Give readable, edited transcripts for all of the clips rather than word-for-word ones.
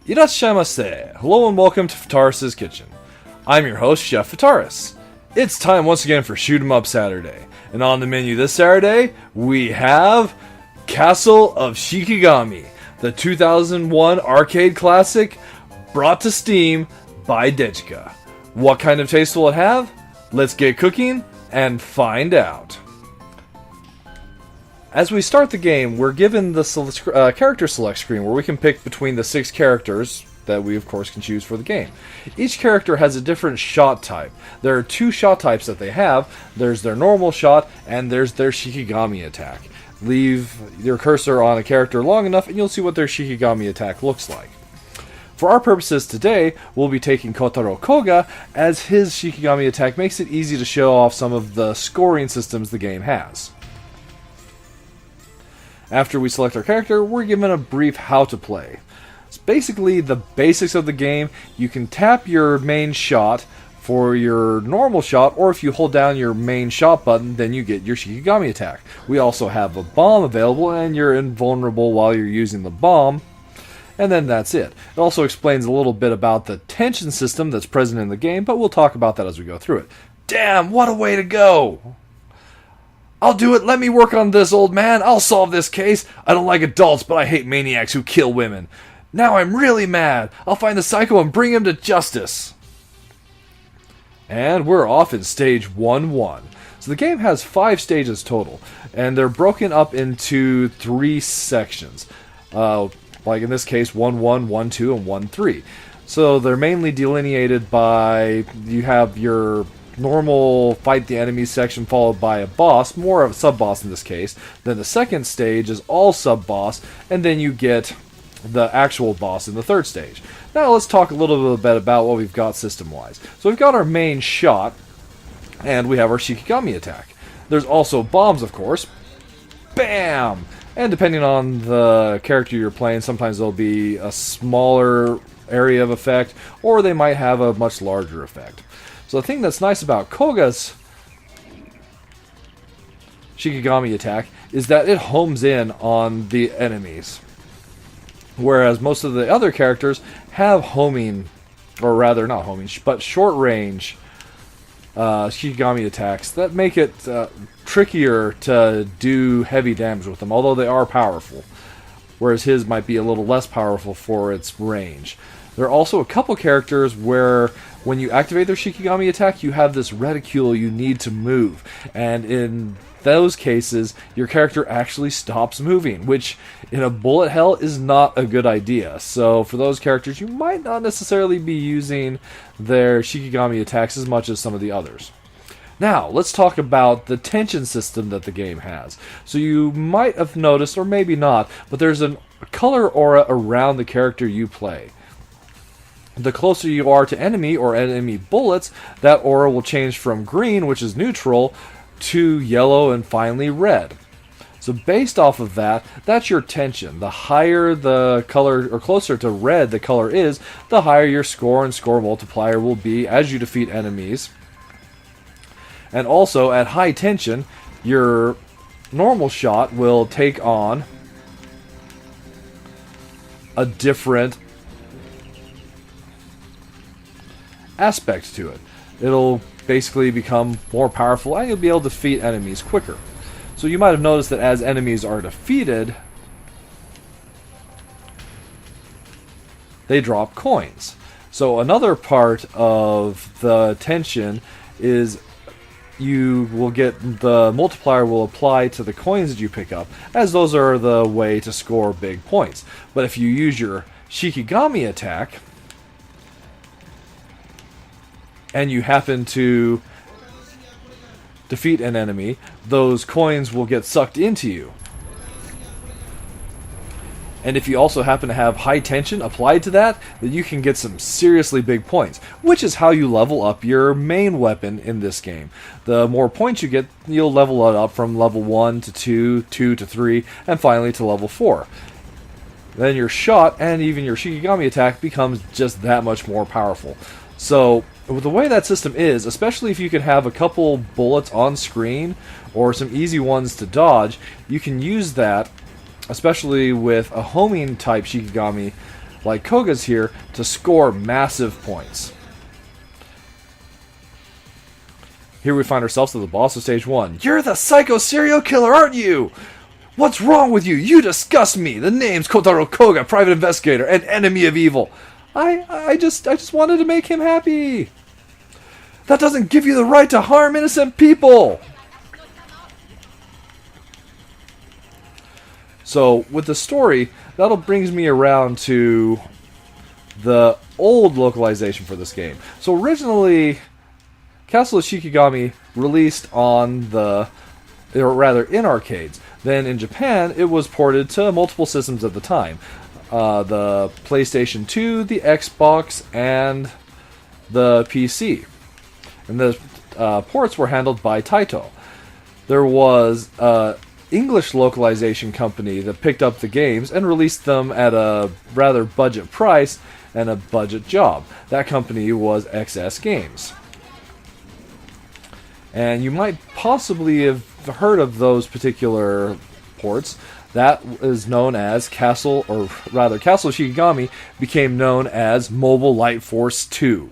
Irashaimase! Hello and welcome to Fitaurus Kitchen. I'm your host, Chef Fitaurus. It's time once again for Shoot 'em Up Saturday. And on the menu this Saturday, we have Castle of Shikigami, the 2001 arcade classic brought to Steam by Dejika. What kind of taste will it have? Let's get cooking and find out. As we start the game, we're given the character select screen where we can pick between the 6 characters that we of course can choose for the game. Each character has a different shot type. There are 2 shot types that they have. There's their normal shot and there's their Shikigami attack. Leave your cursor on a character long enough and you'll see what their Shikigami attack looks like. For our purposes today, we'll be taking Kotaro Koga, as his Shikigami attack makes it easy to show off some of the scoring systems the game has. After we select our character, we're given a brief how to play. It's basically the basics of the game. You can tap your main shot for your normal shot, or if you hold down your main shot button, then you get your Shikigami attack. We also have a bomb available, and you're invulnerable while you're using the bomb. And then that's it. It also explains a little bit about the tension system that's present in the game, but we'll talk about that as we go through it. Damn, what a way to go! I'll do it, let me work on this, old man. I'll solve this case. I don't like adults, but I hate maniacs who kill women. Now I'm really mad. I'll find the psycho and bring him to justice. And we're off in stage 1-1. So the game has 5 stages total, and they're broken up into 3 sections. Like in this case, 1-1, 1-2, and 1-3. So they're mainly delineated by, you have your normal fight the enemies section followed by a boss, more of a sub-boss in this case. Then the second stage is all sub-boss, and then you get the actual boss in the third stage. Now let's talk a little bit about what we've got system-wise. So we've got our main shot, and we have our Shikigami attack. There's also bombs, of course. Bam! And depending on the character you're playing, sometimes there'll be a smaller area of effect, or they might have a much larger effect. So the thing that's nice about Koga's Shikigami attack is that it homes in on the enemies. Whereas most of the other characters have homing, or rather not homing, but short range Shikigami attacks that make it trickier to do heavy damage with them, although they are powerful. Whereas his might be a little less powerful for its range. There are also a couple characters where when you activate their Shikigami attack, you have this reticule you need to move. And in those cases, your character actually stops moving, which in a bullet hell is not a good idea. So for those characters, you might not necessarily be using their Shikigami attacks as much as some of the others. Now, let's talk about the tension system that the game has. So you might have noticed, or maybe not, but there's a color aura around the character you play. The closer you are to enemy or enemy bullets, that aura will change from green, which is neutral, to yellow and finally red. So based off of that, that's your tension. The higher the color, or closer to red the color is, the higher your score and score multiplier will be as you defeat enemies. And also, at high tension, your normal shot will take on a different aspect to it. It'll basically become more powerful and you'll be able to defeat enemies quicker. So you might have noticed that as enemies are defeated, they drop coins. So another part of the tension is you will get the multiplier will apply to the coins that you pick up, as those are the way to score big points. But if you use your Shikigami attack and you happen to defeat an enemy, those coins will get sucked into you. And if you also happen to have high tension applied to that, then you can get some seriously big points, which is how you level up your main weapon in this game. The more points you get, you'll level it up from level 1 to 2, 2 to 3, and finally to level 4. Then your shot and even your Shikigami attack becomes just that much more powerful. So with the way that system is, especially if you can have a couple bullets on screen or some easy ones to dodge, you can use that, especially with a homing type Shikigami like Koga's here, to score massive points. Here we find ourselves at the boss of stage 1. You're the psycho serial killer, aren't you? What's wrong with you? You disgust me. The name's Kotaro Koga, private investigator and enemy of evil. I just wanted to make him happy. That doesn't give you the right to harm innocent people. So with the story, that'll brings me around to the old localization for this game. So originally, Castle of Shikigami released on the, or rather in arcades. Then in Japan, it was ported to multiple systems at the time. The PlayStation 2, the Xbox, and the PC. And the ports were handled by Taito. There was an English localization company that picked up the games and released them at a rather budget price and a budget job. That company was XS Games. And you might possibly have heard of those particular ports. That is known as Castle, or rather Castle Shikigami became known as Mobile Light Force 2.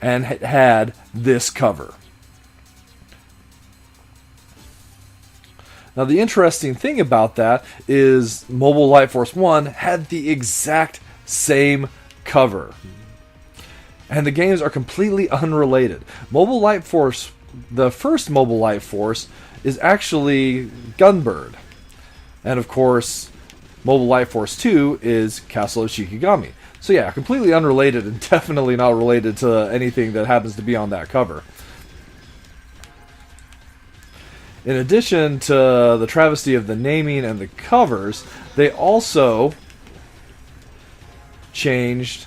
And it had this cover. Now the interesting thing about that is Mobile Light Force 1 had the exact same cover. And the games are completely unrelated. Mobile Light Force, the first Mobile Light Force, is actually Gunbird. And of course, Mobile Light Force 2 is Castle of Shikigami. So yeah, completely unrelated and definitely not related to anything that happens to be on that cover. In addition to the travesty of the naming and the covers, they also changed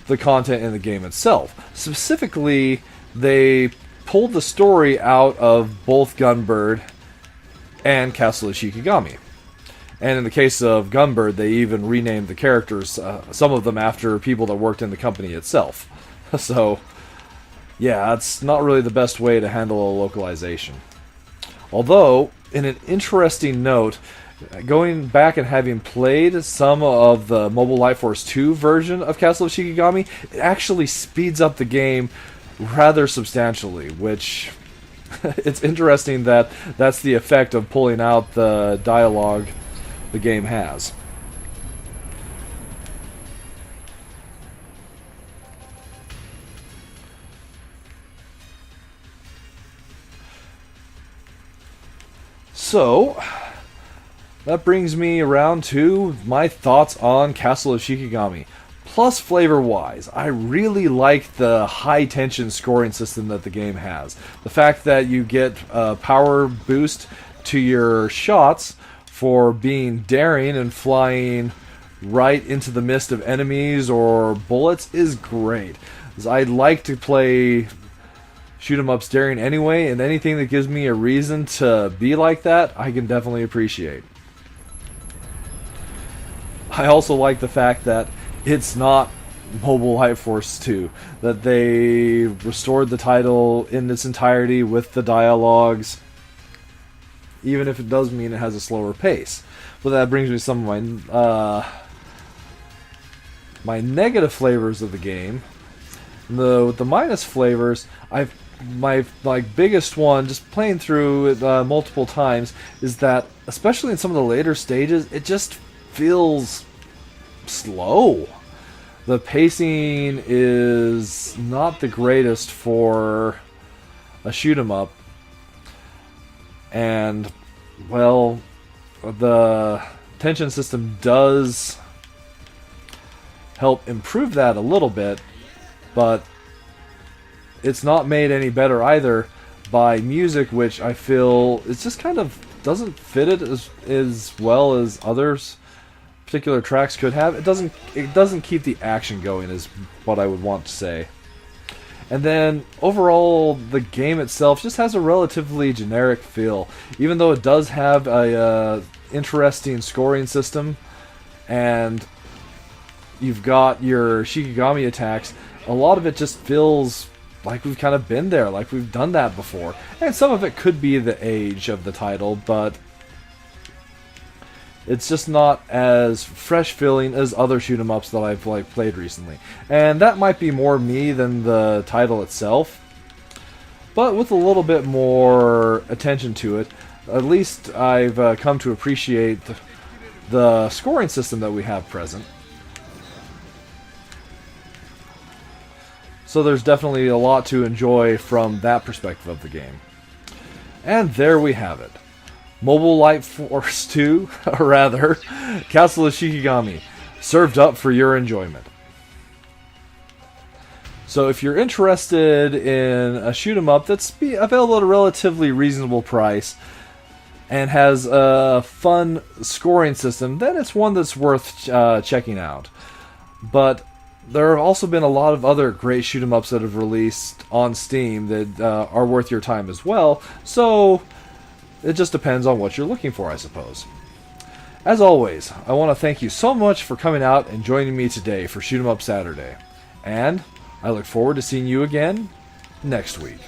the content in the game itself. Specifically, they pulled the story out of both Gunbird and Castle of Shikigami. And in the case of Gunbird, they even renamed the characters, some of them after people that worked in the company itself. So, yeah, that's not really the best way to handle a localization. Although, in an interesting note, going back and having played some of the Mobile Light Force 2 version of Castle of Shikigami, it actually speeds up the game rather substantially, which it's interesting that that's the effect of pulling out the dialogue the game has. So, that brings me around to my thoughts on Castle of Shikigami. Plus, flavor-wise, I really like the high-tension scoring system that the game has. The fact that you get a power boost to your shots for being daring and flying right into the midst of enemies or bullets is great. I like to play shoot 'em ups daring anyway, and anything that gives me a reason to be like that, I can definitely appreciate. I also like the fact that it's not Mobile Light Force 2, that they restored the title in its entirety with the dialogues, even if it does mean it has a slower pace. But that brings me to some of my negative flavors of the game. The minus flavors, my biggest one, just playing through it multiple times, is that, especially in some of the later stages, it just feels slow. The pacing is not the greatest for a shoot 'em up. And, well, the tension system does help improve that a little bit, but it's not made any better either by music, which I feel it's just kind of doesn't fit it as well as others particular tracks could have. It doesn't keep the action going, is what I would want to say. And then overall, the game itself just has a relatively generic feel, even though it does have a interesting scoring system, and you've got your Shikigami attacks. A lot of it just feels like we've kind of been there, like we've done that before. And some of it could be the age of the title, but It's just not as fresh feeling as other shoot 'em ups that I've played recently. And that might be more me than the title itself. But with a little bit more attention to it, at least I've come to appreciate the scoring system that we have present. So there's definitely a lot to enjoy from that perspective of the game. And there we have it. Moblie Light Force 2, or rather, Castle of Shikigami, served up for your enjoyment. So if you're interested in a shoot 'em up that's available at a relatively reasonable price and has a fun scoring system, then it's one that's worth checking out. But there have also been a lot of other great shoot 'em ups that have released on Steam that are worth your time as well, so it just depends on what you're looking for, I suppose. As always, I want to thank you so much for coming out and joining me today for Shoot 'em Up Saturday. And I look forward to seeing you again next week.